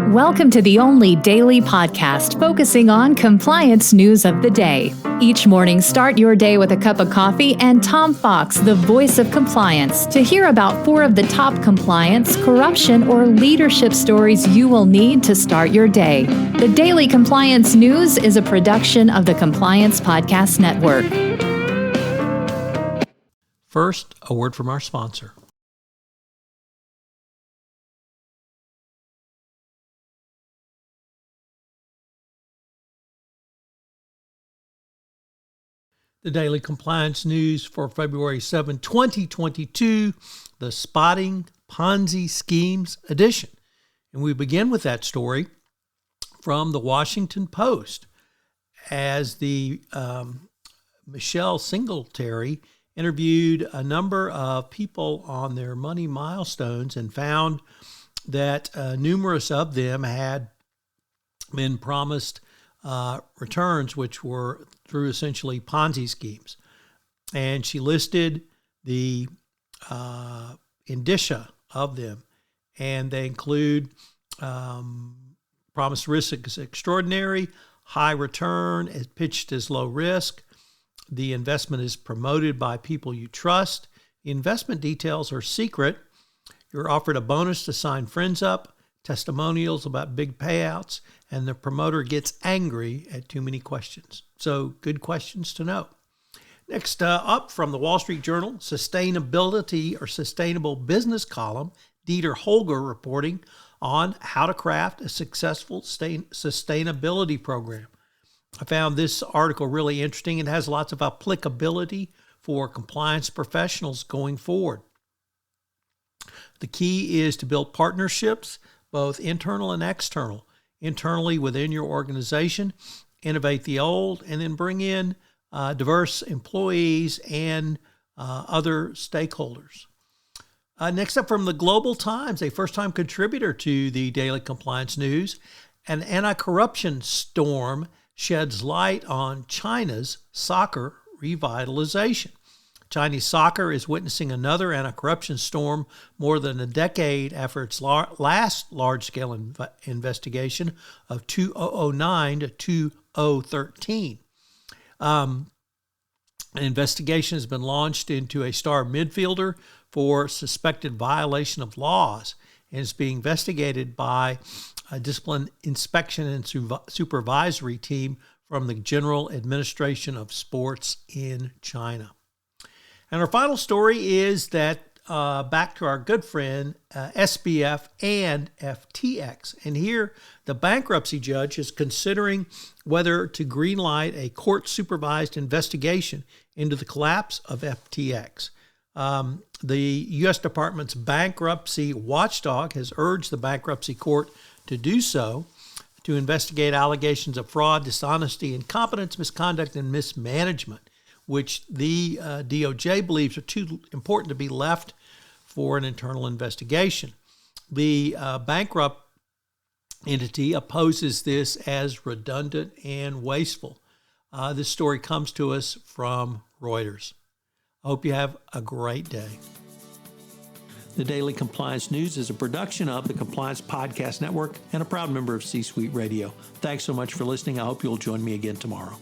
Welcome to the only daily podcast focusing on compliance news of the day. Each morning, start your day with a cup of coffee and Tom Fox, the voice of compliance, to hear about 4 of the top compliance, corruption, or leadership stories you will need to start your day. The Daily Compliance News is a production of the Compliance Podcast Network. First, a word from our sponsor. The Daily Compliance News for February 7, 2022, the Spotting Ponzi Schemes edition. And we begin with that story from the Washington Post as the Michelle Singletary interviewed a number of people on their money milestones and found that numerous of them had been promised returns, which were through essentially Ponzi schemes. And she listed the indicia of them, and they include promised risk is extraordinary, high return is pitched as low risk, the investment is promoted by people you trust, the investment details are secret, you're offered a bonus to sign friends up, testimonials about big payouts, and the promoter gets angry at too many questions. So good questions to know. Next up from the Wall Street Journal, Sustainability or Sustainable Business column, Dieter Holger reporting on how to craft a successful sustainability program. I found this article really interesting. It has lots of applicability for compliance professionals going forward. The key is to build partnerships, both internal and external. Internally within your organization, innovate the old, and then bring in diverse employees and other stakeholders. Next up from the Global Times, a first-time contributor to the Daily Compliance News, an anti-corruption storm sheds light on China's soccer revitalization. Chinese soccer is witnessing another anti-corruption storm more than a decade after its last large-scale investigation of 2009 to 2013. An investigation has been launched into a star midfielder for suspected violation of laws and is being investigated by a discipline inspection and supervisory team from the General Administration of Sports in China. And our final story is that back to our good friend SBF and FTX. And here, the bankruptcy judge is considering whether to greenlight a court-supervised investigation into the collapse of FTX. The U.S. Department's bankruptcy watchdog has urged the bankruptcy court to do so, to investigate allegations of fraud, dishonesty, incompetence, misconduct, and mismanagement, which the DOJ believes are too important to be left for an internal investigation. The bankrupt entity opposes this as redundant and wasteful. This story comes to us from Reuters. I hope you have a great day. The Daily Compliance News is a production of the Compliance Podcast Network and a proud member of C-Suite Radio. Thanks so much for listening. I hope you'll join me again tomorrow.